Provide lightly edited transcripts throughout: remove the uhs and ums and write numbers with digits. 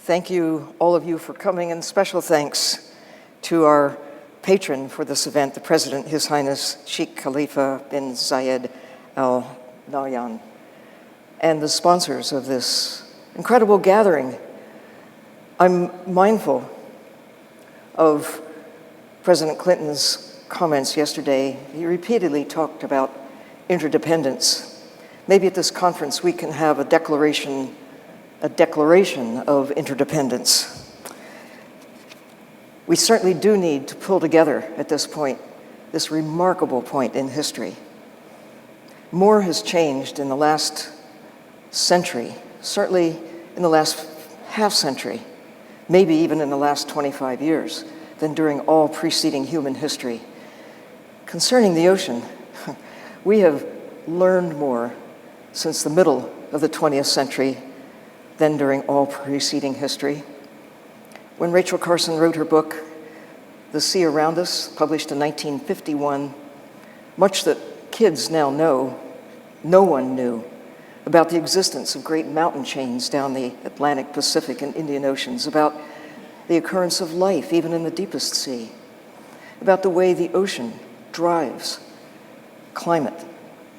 Thank you, all of you, for coming, and special thanks to our patron for this event, the President, His Highness Sheikh Khalifa bin Zayed Al Nahyan, and the sponsors of this incredible gathering. I'm mindful of President Clinton's comments yesterday. He repeatedly talked about interdependence. Maybe at this conference we can have a declaration of interdependence. We certainly do need to pull together at this point, this remarkable point in history. More has changed in the last century, certainly in the last half century, maybe even in the last 25 years, than during all preceding human history. Concerning the ocean, we have learned more since the middle of the 20th century than during all preceding history. When Rachel Carson wrote her book, The Sea Around Us, published in 1951, much that kids now know, no one knew about the existence of great mountain chains down the Atlantic, Pacific, and Indian Oceans, about the occurrence of life even in the deepest sea, about the way the ocean drives climate,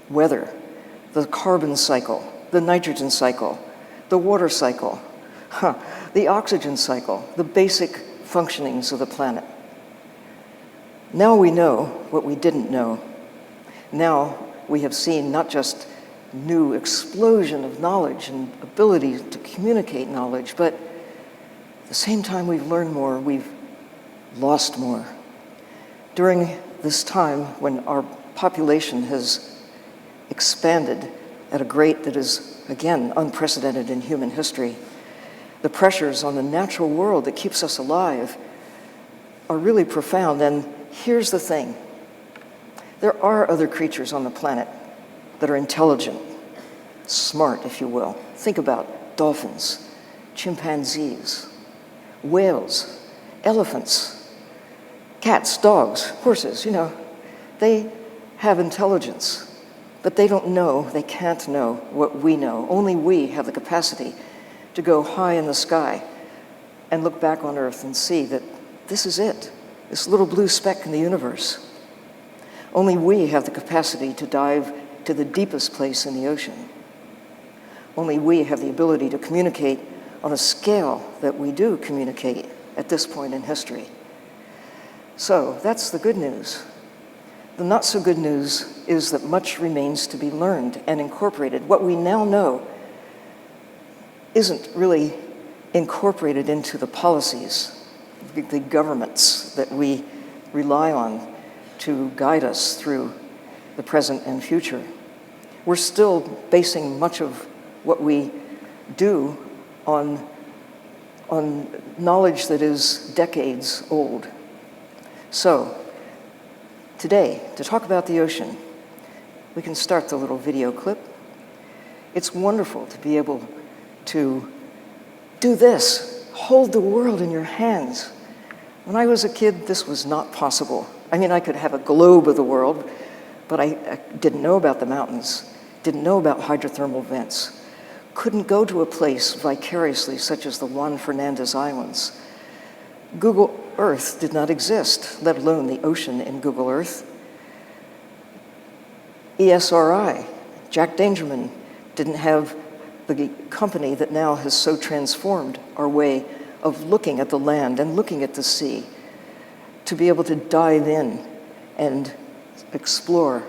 weather, the carbon cycle, the nitrogen cycle, the water cycle, the oxygen cycle, the basic functionings of the planet. Now we know what we didn't know. Now we have seen not just new explosion of knowledge and ability to communicate knowledge, but at the same time we've learned more, we've lost more. During this time when our population has expanded at a rate that is, again, unprecedented in human history, the pressures on the natural world that keeps us alive are really profound. And here's the thing. There are other creatures on the planet that are intelligent, smart, if you will. Think about dolphins, chimpanzees, whales, elephants, cats, dogs, horses, they have intelligence. But they don't know, they can't know what we know. Only we have the capacity to go high in the sky and look back on Earth and see that this is it, this little blue speck in the universe. Only we have the capacity to dive to the deepest place in the ocean. Only we have the ability to communicate on a scale that we do communicate at this point in history. So that's the good news. The not so good news is that much remains to be learned and incorporated. What we now know isn't really incorporated into the policies, the governments that we rely on to guide us through the present and future. We're still basing much of what we do on knowledge that is decades old. So, today, to talk about the ocean, we can start the little video clip. It's wonderful to be able to do this, hold the world in your hands. When I was a kid, this was not possible. I mean, I could have a globe of the world, but I didn't know about the mountains, didn't know about hydrothermal vents, couldn't go to a place vicariously such as the Juan Fernandez Islands. Google Earth did not exist, let alone the ocean in Google Earth. ESRI, Jack Dangerman, didn't have the company that now has so transformed our way of looking at the land and looking at the sea, to be able to dive in and explore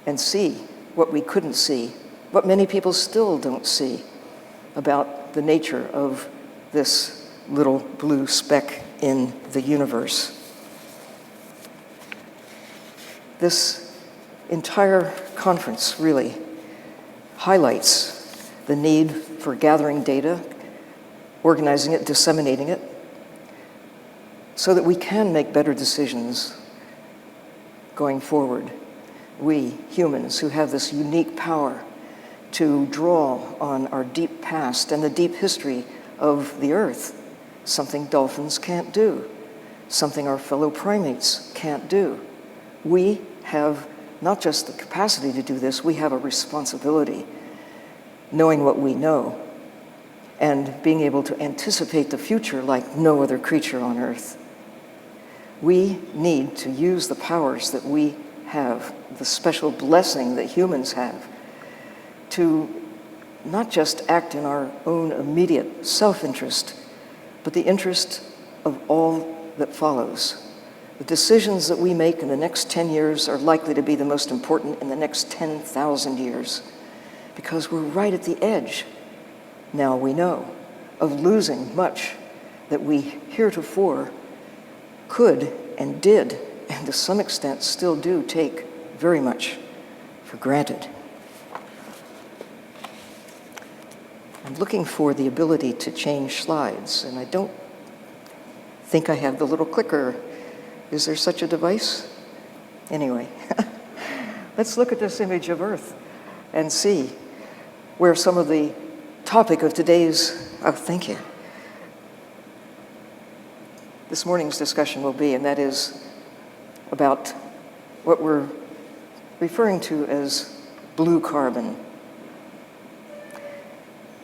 and see what we couldn't see, what many people still don't see about the nature of this little blue speck in the universe. This entire conference really highlights the need for gathering data, organizing it, disseminating it, so that we can make better decisions going forward. We humans who have this unique power to draw on our deep past and the deep history of the Earth something dolphins can't do, something our fellow primates can't do. We have not just the capacity to do this, we have a responsibility, knowing what we know and being able to anticipate the future like no other creature on Earth. We need to use the powers that we have, the special blessing that humans have, to not just act in our own immediate self-interest, but the interest of all that follows. The decisions that we make in the next 10 years are likely to be the most important in the next 10,000 years, because we're right at the edge, now we know, of losing much that we heretofore could and did, and to some extent still do, take very much for granted. I'm looking for the ability to change slides, and I don't think I have the little clicker. Is there such a device? Anyway, let's look at this image of Earth and see where some of the topic of today's, thank you, this morning's discussion will be, and that is about what we're referring to as blue carbon.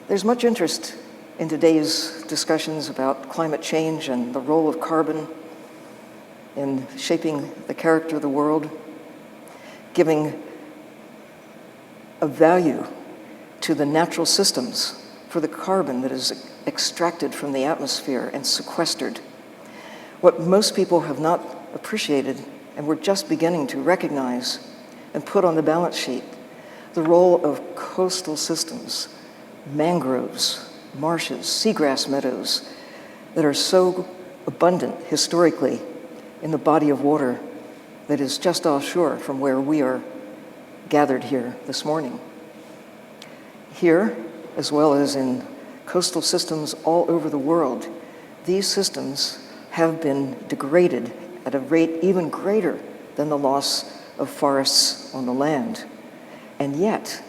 There's much interest in today's discussions about climate change and the role of carbon in shaping the character of the world, giving a value to the natural systems for the carbon that is extracted from the atmosphere and sequestered. What most people have not appreciated, and we're just beginning to recognize and put on the balance sheet, the role of coastal systems, mangroves, marshes, seagrass meadows that are so abundant historically in the body of water that is just offshore from where we are gathered here this morning. Here, as well as in coastal systems all over the world, these systems have been degraded at a rate even greater than the loss of forests on the land. And yet,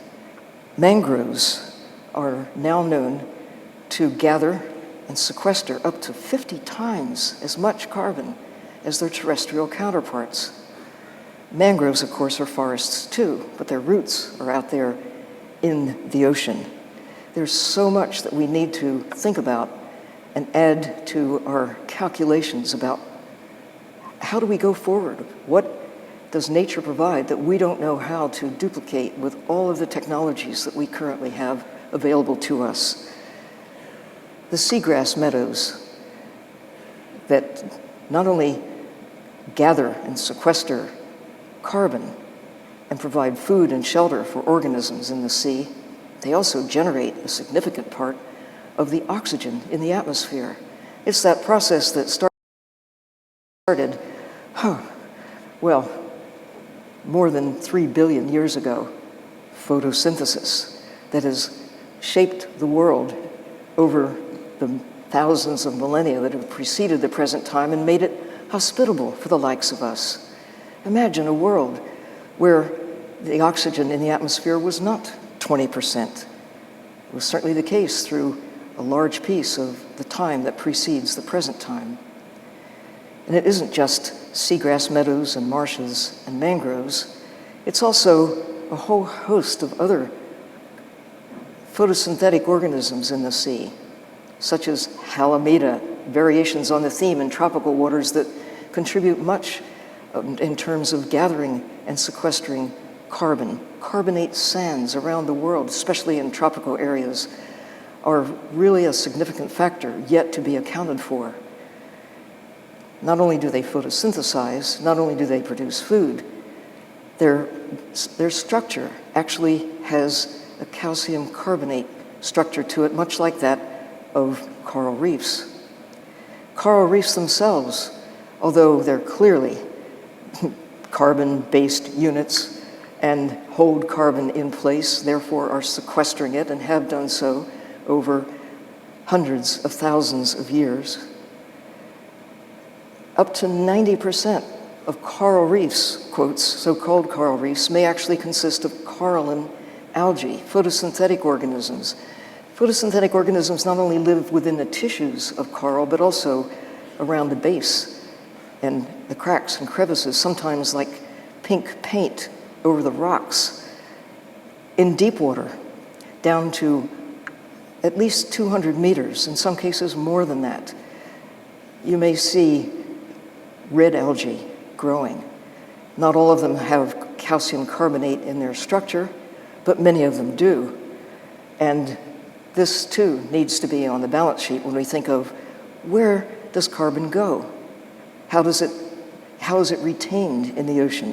mangroves are now known to gather and sequester up to 50 times as much carbon as their terrestrial counterparts. Mangroves, of course, are forests too, but their roots are out there in the ocean. There's so much that we need to think about and add to our calculations about how do we go forward? What does nature provide that we don't know how to duplicate with all of the technologies that we currently have available to us? The seagrass meadows that not only gather and sequester carbon and provide food and shelter for organisms in the sea, they also generate a significant part of the oxygen in the atmosphere. It's that process that started, more than 3 billion years ago, photosynthesis, that has shaped the world over the thousands of millennia that have preceded the present time and made it hospitable for the likes of us. Imagine a world where the oxygen in the atmosphere was not 20%. It was certainly the case through a large piece of the time that precedes the present time. And it isn't just seagrass meadows and marshes and mangroves. It's also a whole host of other photosynthetic organisms in the sea, such as halimeda, variations on the theme in tropical waters that contribute much in terms of gathering and sequestering carbon. Carbonate sands around the world, especially in tropical areas, are really a significant factor yet to be accounted for. Not only do they photosynthesize, not only do they produce food, their structure actually has a calcium carbonate structure to it, much like that of coral reefs. Coral reefs themselves, although they're clearly carbon-based units and hold carbon in place, therefore are sequestering it and have done so over hundreds of thousands of years. Up to 90% of coral reefs, quotes, so-called coral reefs, may actually consist of coralline algae, photosynthetic organisms Photosynthetic organisms not only live within the tissues of coral, but also around the base and the cracks and crevices, sometimes like pink paint over the rocks. In deep water, down to at least 200 meters, in some cases more than that, you may see red algae growing. Not all of them have calcium carbonate in their structure, but many of them do. And this too needs to be on the balance sheet when we think of where does carbon go? How is it retained in the ocean?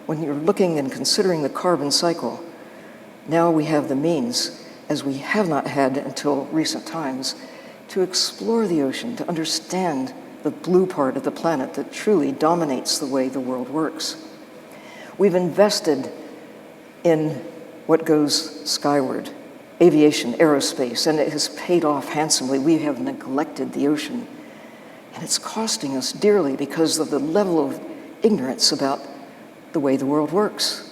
When you're looking and considering the carbon cycle, now we have the means, as we have not had until recent times, to explore the ocean, to understand the blue part of the planet that truly dominates the way the world works. We've invested in what goes skyward, aviation, aerospace, and it has paid off handsomely. We have neglected the ocean, and it's costing us dearly because of the level of ignorance about the way the world works.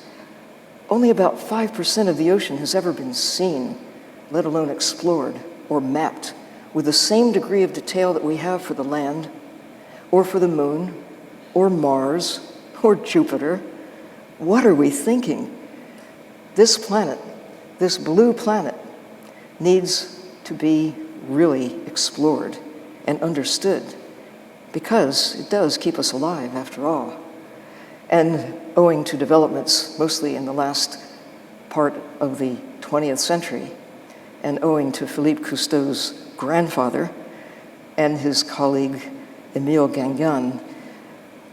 Only about 5% of the ocean has ever been seen, let alone explored or mapped with the same degree of detail that we have for the land, or for the moon, or Mars, or Jupiter. What are we thinking? This planet, this blue planet, needs to be really explored and understood, because it does keep us alive after all. And owing to developments mostly in the last part of the 20th century, and owing to Philippe Cousteau's grandfather and his colleague Emile Gagnan,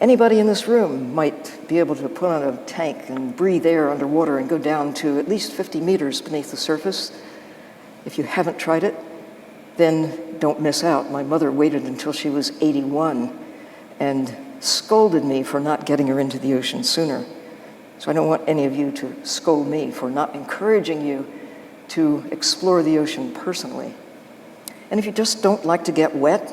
anybody in this room might be able to put on a tank and breathe air underwater and go down to at least 50 meters beneath the surface. If you haven't tried it, then don't miss out. My mother waited until she was 81 and scolded me for not getting her into the ocean sooner. So I don't want any of you to scold me for not encouraging you to explore the ocean personally. And if you just don't like to get wet,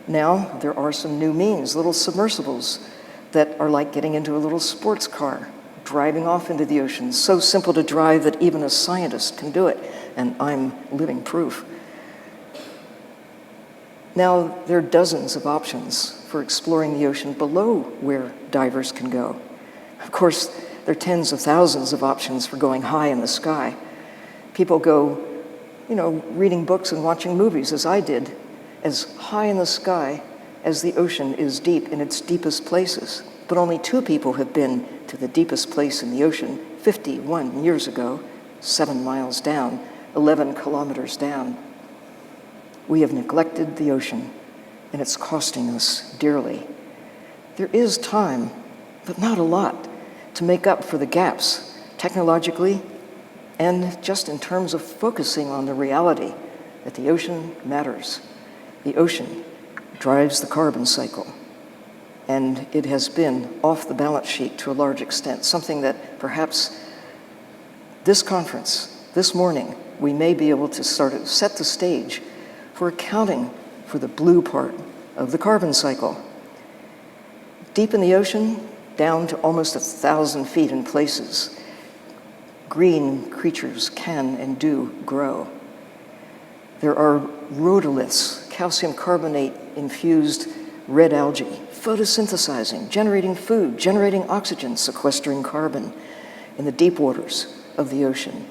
now there are some new means, little submersibles that are like getting into a little sports car, driving off into the ocean. So simple to drive that even a scientist can do it, and I'm living proof. Now, there are dozens of options for exploring the ocean below where divers can go. Of course, there are tens of thousands of options for going high in the sky. People go, reading books and watching movies, as I did, as high in the sky as the ocean is deep in its deepest places. But only 2 people have been to the deepest place in the ocean 51 years ago, 7 miles down, 11 kilometers down. We have neglected the ocean, and it's costing us dearly. There is time, but not a lot, to make up for the gaps technologically and just in terms of focusing on the reality that the ocean matters. The ocean drives the carbon cycle, and it has been off the balance sheet to a large extent, something that perhaps this conference, this morning, we may be able to set the stage for accounting for the blue part of the carbon cycle. Deep in the ocean, down to almost 1,000 feet in places, green creatures can and do grow. There are rhodoliths, calcium carbonate infused red algae, photosynthesizing, generating food, generating oxygen, sequestering carbon in the deep waters of the ocean.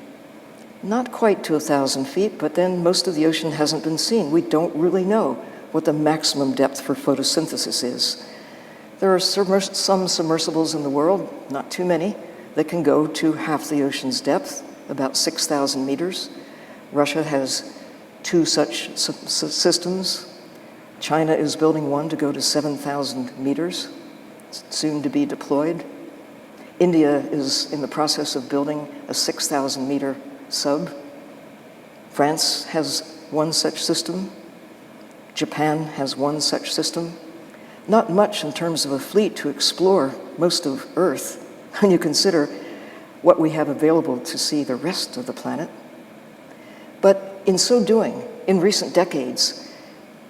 Not quite to 1,000 feet, but then most of the ocean hasn't been seen. We don't really know what the maximum depth for photosynthesis is. There are some submersibles in the world, not too many, that can go to half the ocean's depth, about 6,000 meters. Russia has 2 such systems. China is building one to go to 7,000 meters, soon to be deployed. India is in the process of building a 6,000 meter sub. France has one such system. Japan has one such system. Not much in terms of a fleet to explore most of Earth when you consider what we have available to see the rest of the planet. But in so doing, in recent decades,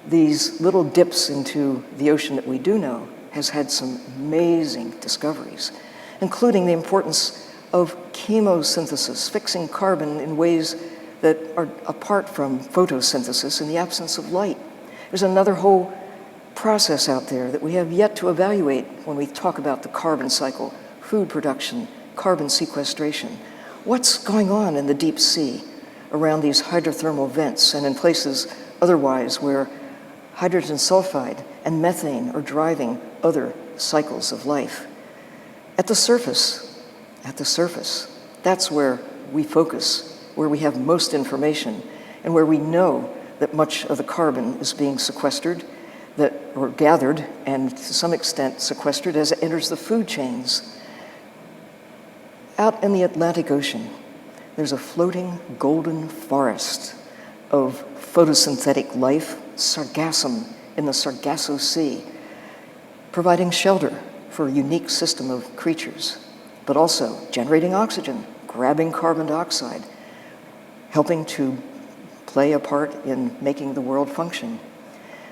these little dips into the ocean that we do know has had some amazing discoveries, including the importance of chemosynthesis, fixing carbon in ways that are apart from photosynthesis in the absence of light. There's another whole process out there that we have yet to evaluate when we talk about the carbon cycle, food production, carbon sequestration. What's going on in the deep sea around these hydrothermal vents and in places otherwise where hydrogen sulfide and methane are driving other cycles of life? At the surface, that's where we focus, where we have most information, and where we know that much of the carbon is being sequestered, or gathered, and to some extent sequestered as it enters the food chains. Out in the Atlantic Ocean, there's a floating golden forest of photosynthetic life, sargassum in the Sargasso Sea, providing shelter for a unique system of creatures, but also generating oxygen, grabbing carbon dioxide, helping to play a part in making the world function.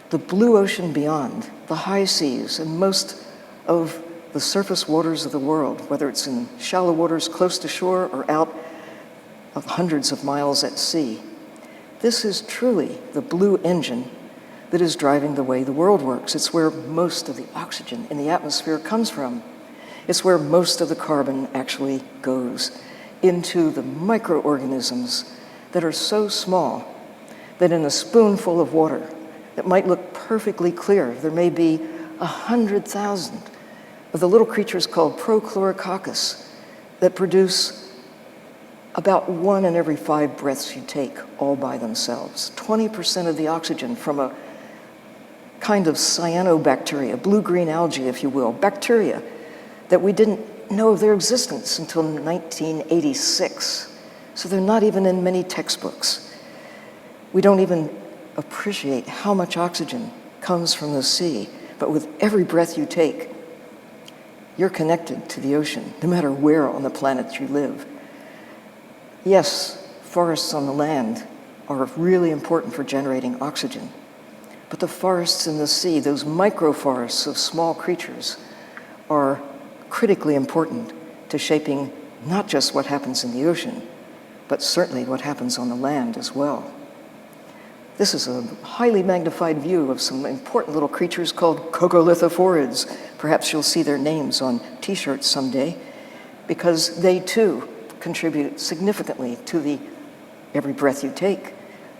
The blue ocean beyond, the high seas, and most of the surface waters of the world, whether it's in shallow waters close to shore or out of hundreds of miles at sea. This is truly the blue engine that is driving the way the world works. It's where most of the oxygen in the atmosphere comes from. It's where most of the carbon actually goes, into the microorganisms that are so small that in a spoonful of water that might look perfectly clear, there may be 100,000 of the little creatures called Prochlorococcus that produce about 1 in every 5 breaths you take all by themselves. 20% of the oxygen from a kind of cyanobacteria, blue-green algae, if you will, bacteria that we didn't know of their existence until 1986. So they're not even in many textbooks. We don't even appreciate how much oxygen comes from the sea, but with every breath you take, you're connected to the ocean, no matter where on the planet you live. Yes, forests on the land are really important for generating oxygen, but the forests in the sea, those microforests of small creatures, are critically important to shaping not just what happens in the ocean, but certainly what happens on the land as well. This is a highly magnified view of some important little creatures called coccolithophorids. Perhaps you'll see their names on t-shirts someday, because they too contribute significantly to the every breath you take,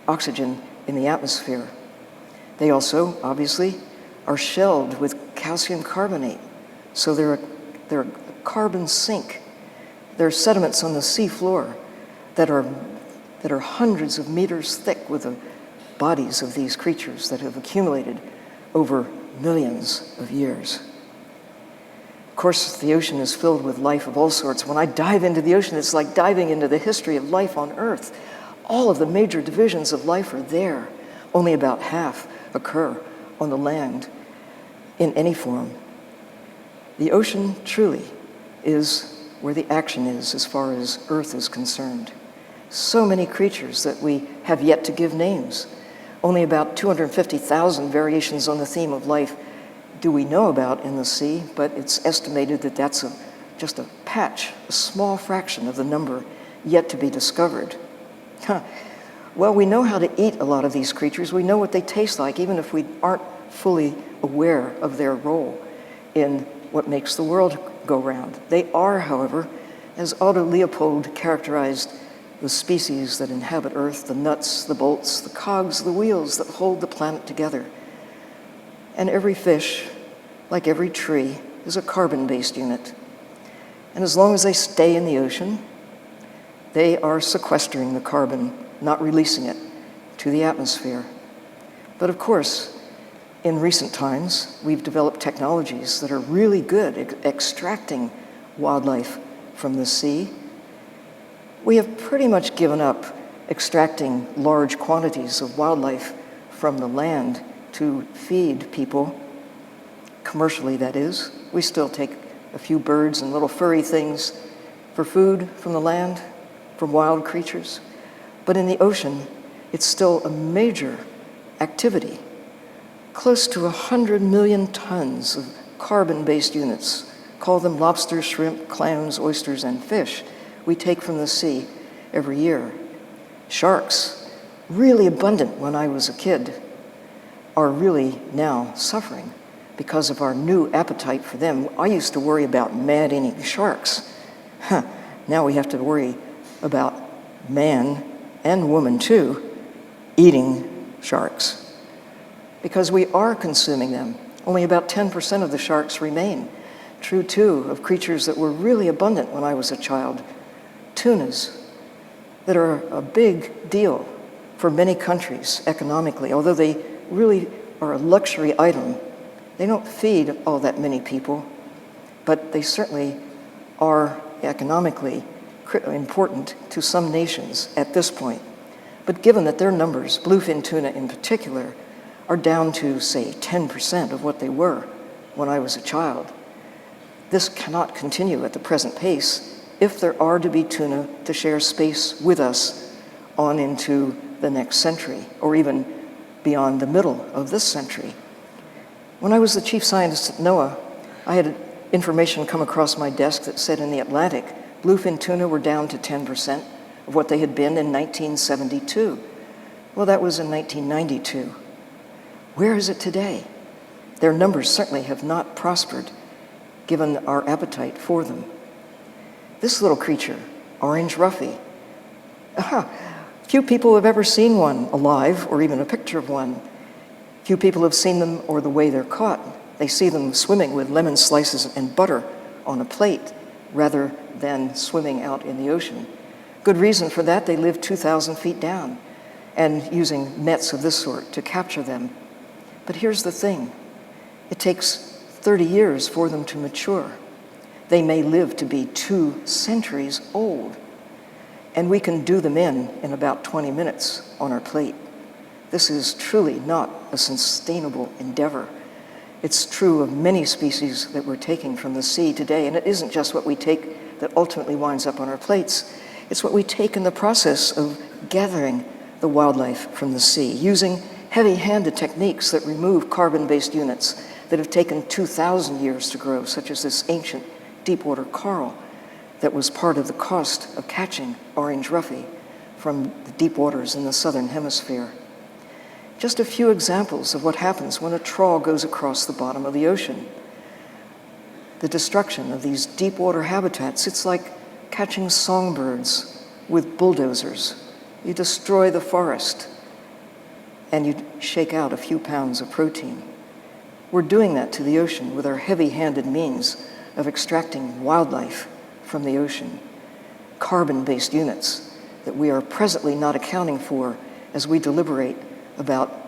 oxygen in the atmosphere. They also, obviously, are shelled with calcium carbonate, so they're a carbon sink. There are sediments on the sea floor that are hundreds of meters thick with the bodies of these creatures that have accumulated over millions of years. Of course, the ocean is filled with life of all sorts. When I dive into the ocean, it's like diving into the history of life on Earth. All of the major divisions of life are there. Only about half occur on the land in any form. The ocean truly is where the action is as far as Earth is concerned. So many creatures that we have yet to give names. Only about 250,000 variations on the theme of life do we know about in the sea, but it's estimated that that's just a patch, a small fraction of the number yet to be discovered. Well, we know how to eat a lot of these creatures. We know what they taste like, even if we aren't fully aware of their role in what makes the world go round. They are, however, as Otto Leopold characterized the species that inhabit Earth, the nuts, the bolts, the cogs, the wheels that hold the planet together. And every fish, like every tree, is a carbon-based unit. And as long as they stay in the ocean, they are sequestering the carbon, not releasing it to the atmosphere. But of course, in recent times, we've developed technologies that are really good at extracting wildlife from the sea. We have pretty much given up extracting large quantities of wildlife from the land to feed people, commercially that is. We still take a few birds and little furry things for food from the land, from wild creatures. But in the ocean, it's still a major activity. Close to 100 million tons of carbon-based units, call them lobsters, shrimp, clams, oysters, and fish, we take from the sea every year. Sharks, really abundant when I was a kid, are really now suffering because of our new appetite for them. I used to worry about man-eating sharks. Now we have to worry about man and woman too eating sharks because we are consuming them. Only about 10% of the sharks remain. True too of creatures that were really abundant when I was a child. Tunas that are a big deal for many countries economically, although they really are a luxury item. They don't feed all that many people, but they certainly are economically important to some nations at this point. But given that their numbers, bluefin tuna in particular, are down to, say, 10% of what they were when I was a child, this cannot continue at the present pace if there are to be tuna to share space with us on into the next century, or even beyond the middle of this century. When I was the chief scientist at NOAA, I had information come across my desk that said in the Atlantic, bluefin tuna were down to 10% of what they had been in 1972. Well, that was in 1992. Where is it today? Their numbers certainly have not prospered, given our appetite for them. This little creature, orange roughy, few people have ever seen one alive or even a picture of one. Few people have seen them or the way they're caught. They see them swimming with lemon slices and butter on a plate rather than swimming out in the ocean. Good reason for that, they live 2,000 feet down and using nets of this sort to capture them. But here's the thing, it takes 30 years for them to mature. They may live to be 2 centuries old, and we can do them in about 20 minutes on our plate. This is truly not a sustainable endeavor. It's true of many species that we're taking from the sea today, and it isn't just what we take that ultimately winds up on our plates. It's what we take in the process of gathering the wildlife from the sea, using heavy-handed techniques that remove carbon-based units that have taken 2,000 years to grow, such as this ancient deepwater coral that was part of the cost of catching orange roughy from the deep waters in the southern hemisphere. Just a few examples of what happens when a trawl goes across the bottom of the ocean. The destruction of these deep water habitats, it's like catching songbirds with bulldozers. You destroy the forest and you shake out a few pounds of protein. We're doing that to the ocean with our heavy-handed means of extracting wildlife from the ocean, carbon-based units that we are presently not accounting for as we deliberate about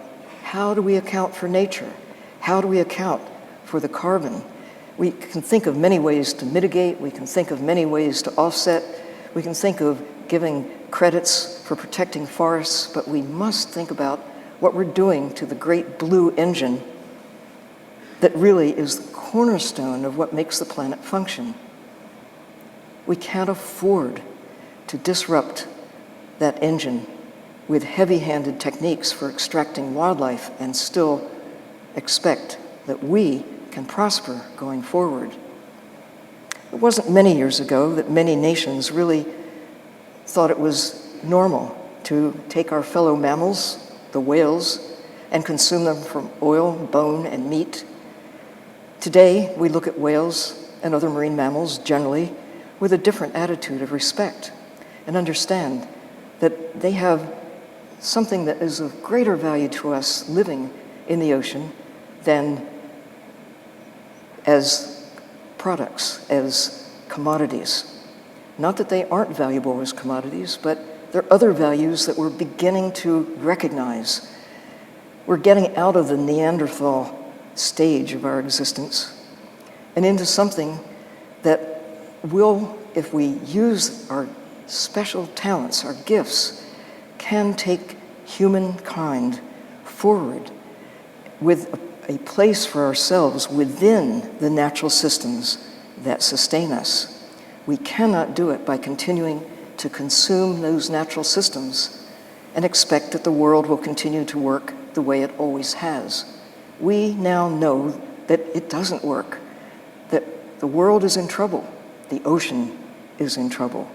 how do we account for nature? How do we account for the carbon? We can think of many ways to mitigate, we can think of many ways to offset, we can think of giving credits for protecting forests, but we must think about what we're doing to the great blue engine that really is the cornerstone of what makes the planet function. We can't afford to disrupt that engine with heavy-handed techniques for extracting wildlife and still expect that we can prosper going forward. It wasn't many years ago that many nations really thought it was normal to take our fellow mammals, the whales, and consume them from oil, bone, and meat. Today, we look at whales and other marine mammals generally with a different attitude of respect and understand that they have something that is of greater value to us living in the ocean than as products, as commodities. Not that they aren't valuable as commodities, but there are other values that we're beginning to recognize. We're getting out of the Neanderthal stage of our existence and into something that will, if we use our special talents, our gifts, can take humankind forward with a place for ourselves within the natural systems that sustain us. We cannot do it by continuing to consume those natural systems and expect that the world will continue to work the way it always has. We now know that it doesn't work, that the world is in trouble, the ocean is in trouble,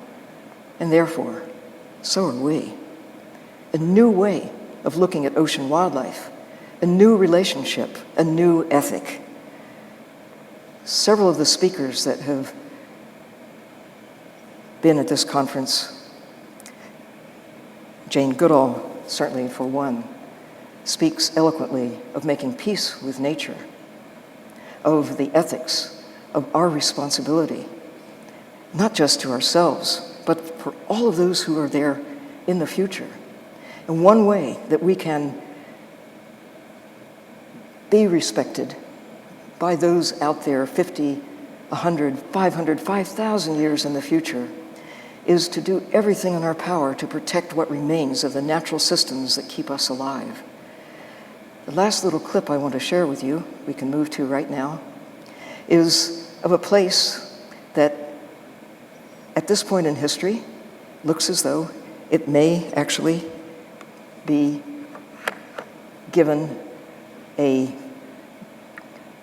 and therefore, so are we. a new way of looking at ocean wildlife, a new relationship, a new ethic. Several of the speakers that have been at this conference, Jane Goodall, certainly for one, speaks eloquently of making peace with nature, of the ethics, of our responsibility, not just to ourselves, but for all of those who are there in the future. And one way that we can be respected by those out there 50, 100, 500, 5,000 years in the future is to do everything in our power to protect what remains of the natural systems that keep us alive. The last little clip I want to share with you, we can move to right now, is of a place that at this point in history looks as though it may actually be given an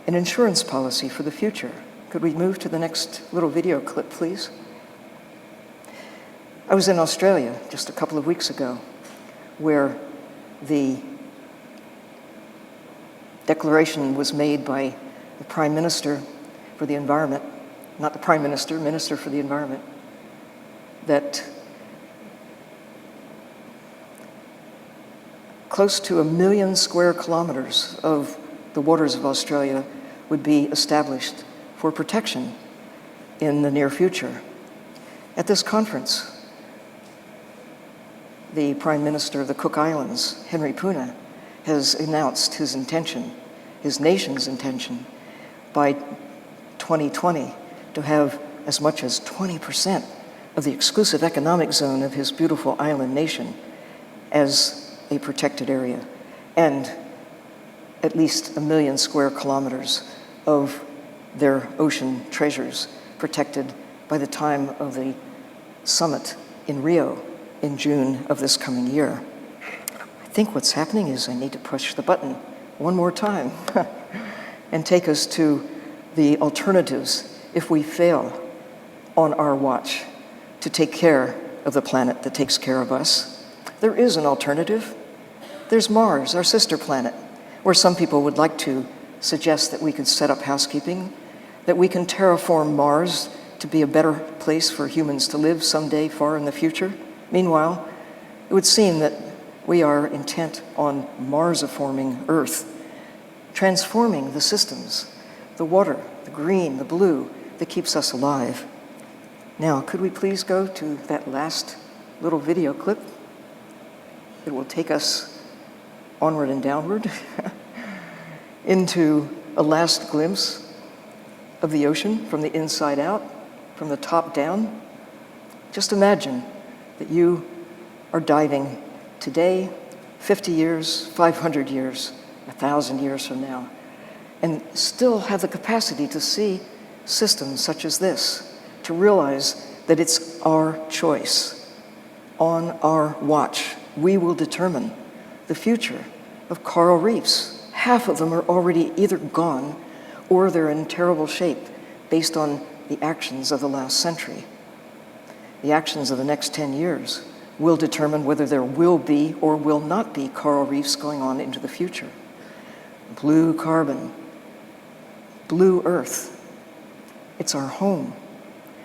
insurance policy for the future. Could we move to the next little video clip, please? I was in Australia just a couple of weeks ago, where the declaration was made by the Prime Minister for the Environment, not the Prime Minister, Minister for the Environment, that close to 1 million square kilometers of the waters of Australia would be established for protection in the near future. At this conference, the Prime Minister of the Cook Islands, Henry Puna, has announced his intention, his nation's intention, by 2020 to have as much as 20% of the exclusive economic zone of his beautiful island nation as a protected area, and at least 1 million square kilometers of their ocean treasures protected by the time of the summit in Rio in June of this coming year. I think what's happening is I need to push the button one more time and take us to the alternatives if we fail on our watch to take care of the planet that takes care of us. There is an alternative. There's Mars, our sister planet, where some people would like to suggest that we could set up housekeeping, that we can terraform Mars to be a better place for humans to live someday far in the future. Meanwhile, it would seem that we are intent on Marsiforming Earth, transforming the systems, the water, the green, the blue, that keeps us alive. Now, could we please go to that last little video clip? It will take us onward and downward into a last glimpse of the ocean from the inside out, from the top down. Just imagine that you are diving today, 50 years, 500 years, 1,000 years from now, and still have the capacity to see systems such as this, to realize that it's our choice. On our watch, we will determine the future of coral reefs. Half of them are already either gone or they're in terrible shape based on the actions of the last century. The actions of the next 10 years will determine whether there will be or will not be coral reefs going on into the future. Blue carbon, blue earth, it's our home.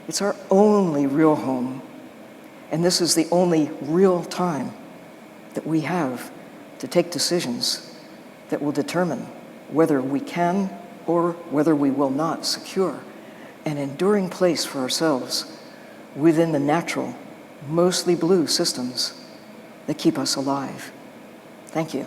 It's our only real home. And this is the only real time that we have to take decisions that will determine whether we can or whether we will not secure an enduring place for ourselves within the natural, mostly blue systems that keep us alive. Thank you.